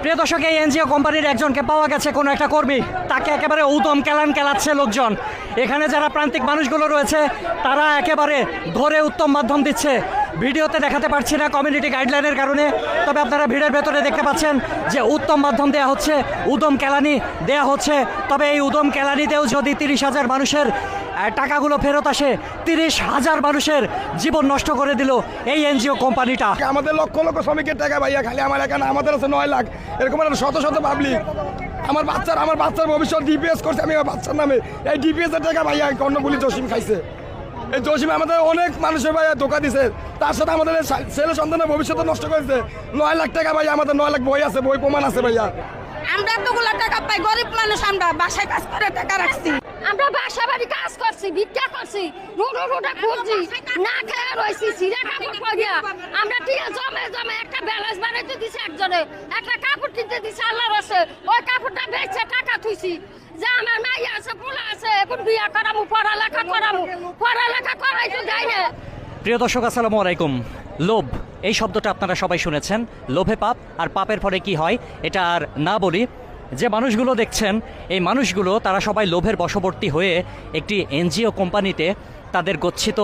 প্রিয় দর্শক, এই এনজিও কোম্পানির একজনকে পাওয়া গেছে, কোনো একটা কর্মী, তাকে একেবারে উদম কেলান কেলাচ্ছে লোকজন। এখানে যারা প্রান্তিক মানুষগুলো রয়েছে তারা একেবারে ধরে উত্তম মাধ্যম দিচ্ছে। ভিডিওতে দেখাতে পারছি না কমিউনিটি গাইডলাইনের কারণে, তবে আপনারা ভিড়ের ভেতরে দেখতে পাচ্ছেন যে উত্তম মাধ্যম দেয়া হচ্ছে, উদম কেলানি দেয়া হচ্ছে। তবে এই উদম কেলানিতেও যদি 30,000 মানুষের টাকাগুলো ফেরত আসে, 30,000 মানুষের জীবন নষ্ট করে দিল এই এনজিও কোম্পানিটা। আমাদের লক্ষ লক্ষ শ্রমিকের টাকা ভাইয়া, খালি আমার এখানে আমাদের আছে 9 লাখ, এরকম শত শত পাবলিক। আমার বাচ্চার ভবিষ্যৎ ডিপিএস করছে, আমি আমার বাচ্চার নামে এই ডিপিএস এর টাকা ভাইয়া কর্ণফুলি জসিম খাইছে। এই জসিম আমাদের অনেক মানুষের ভাইয়া ধোকা দিছে, তার সাথে আমাদের ছেলে সন্তানের ভবিষ্যৎ নষ্ট করেছে। 9 লাখ টাকা ভাইয়া, আমাদের 9 লাখ বই আছে, বই প্রমাণ আছে ভাইয়া। আমরা এতগুলো টাকা পাই, গরিব মানুষ, আমরা বাসায় কাজ করে টাকা রাখছি, আমরা বাসা বাড়ি কাজ করছি, ভিক্ষা করছি, রোটা খুঁজছি, না খেয়ে রয়েছি, সিরা কাপড় পরিয়া আমরা টিয়া জমে জমে একটা ব্যালেন্স বানাইতে দিছে, একজনে একটা কাপড় কিনতে দিছে আল্লাহর রসে, ওই কাপড়টা বেচে টাকা থুইছি। যে আমার মাই আছে, পোলা আছে, এখন বিয়া করামু, পড়ালেখা করাই তো যাই না। প্রিয় দর্শক, আসসালামু আলাইকুম। লোভ, এই শব্দটা আপনারা সবাই শুনেছেন। লোভে পাপ, আর পাপের ফলে কি হয় এটা আর না বলি। যে মানুষগুলো দেখছেন, এই মানুষগুলো তারা সবাই লোভের বশবর্তী হয়ে একটি এনজিও কোম্পানিতে তাদের গচ্ছিত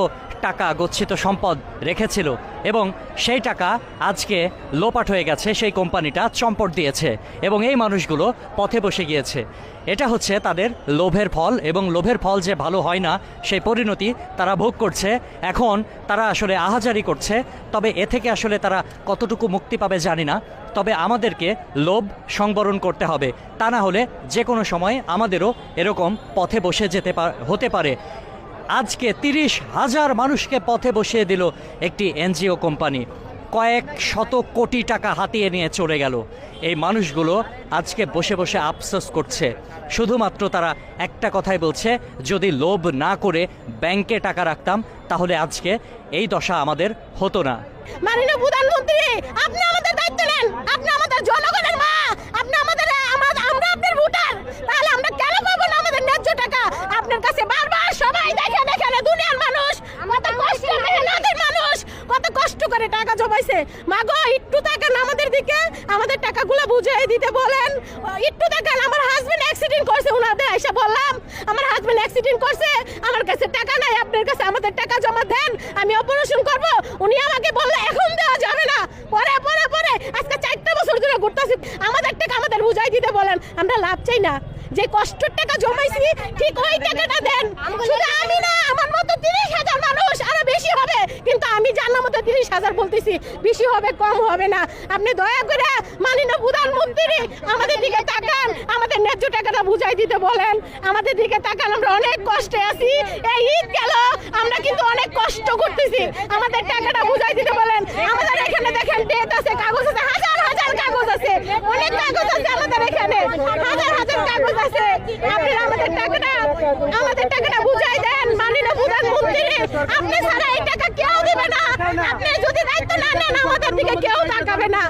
টাকা, গচ্ছিত সম্পদ রেখেছিল, এবং সেই টাকা আজকে লোপাট হয়ে গেছে। সেই কোম্পানিটা চম্পট দিয়েছে এবং এই মানুষগুলো পথে বসে গিয়েছে। এটা হচ্ছে তাদের লোভের ফল, এবং লোভের ফল যে ভালো হয় না সেই পরিণতি তারা ভোগ করছে। এখন তারা আসলে আহাজারি করছে, তবে এ থেকে আসলে তারা কতটুকু মুক্তি পাবে জানি না। তবে আমাদেরকে লোভ সংবরণ করতে হবে, তা না হলে যে কোনো সময় আমাদেরও এরকম পথে বসে হতে পারে। আজকে 30,000 মানুষকে পথে বসিয়ে দিল একটি এনজিও কোম্পানি, কয়েক শত কোটি টাকা হাতিয়ে নিয়ে চলে গেল। এই মানুষগুলো আজকে বসে বসে আফসোস করছে। শুধুমাত্র তারা একটা কথাই বলছে, যদি লোভ না করে ব্যাংকে টাকা রাখতাম তাহলে আজকে এই দশা আমাদের হতো না। মাননীয় প্রধানমন্ত্রী, আপনি আমাদের দায়িত্ব নেন, আপনি আমাদের জনগণের মা, আপনি আমরা আপনার ভোটার, তাহলে আমরা কেন পাবো না আমাদের ন্যায্য টাকা? আপনার কাছে বারবার সবাই দেখেন, এখানে দুনিয়ার মানুষ, কত কষ্ট, মেহনতের মানুষ কত কষ্ট করে টাকা জমাইছে। মাগো, একটু তাকান আমাদের দিকে, আমাদের টাকাগুলো বুঝিয়ে দিতে বলেন। একটু তাকান, আমার হাজবেন্ড অ্যাক্সিডেন্ট করছে, ওনাদের এসে বললাম আমার হাজবেন্ড অ্যাক্সিডেন্ট করছে, আমার কাছে টাকা নাই, আপনার কাছে আমাদের টাকা জমা দেন, আমি অপারেশন করব। উনি আমাকে বললো এখন দেওয়া যাবে না, পরে আজকে 4টা বছর ধরে ঘুরতেছি, আমাদের টাকা আমাদের বুঝাই দিতে বলেন। আমরা লাভ চাই না, যে কষ্টের টাকা জমাইছি ঠিক ওই টাকাটা দেন। শুধু আমি না, আমার মতো 30,000 মানুষ, আরো বেশি হবে, কিন্তু আমি জানার মতো 30,000 বলতেছি, বেশি হবে কম হবে না। আপনি দয়া করে মাননীয় প্রধানমন্ত্রী আমাদের দিকে তাকান, আমাদের ন্যায্য টাকাটা বুঝাই দিতে বলেন। আমাদের দিকে তাকান, আমরা অনেক কষ্টে আছি, এই ঈদ গেল, আমরা কিন্তু অনেক কষ্ট করতেছি, আমাদের টাকাটা বুঝাই দিতে বলেন। আমাদের এখানে দেখেন ডেট আছে, কাগজ আছে, হাজার হাজার কাগজ আছে, অনেক কাগজ আছে আমাদের এখানে, হাজার হাজার কাগজ আছে। আপনারা আমাদের টাকাটা বুঝাই দেন মাননীয় প্রধানমন্ত্রী, আপনি ছাড়া এই টাকা কেউ দিবে না। আপনি যদি দায়িত্ব না নেন, আমাদের দিকে কেউ তাকাবে না।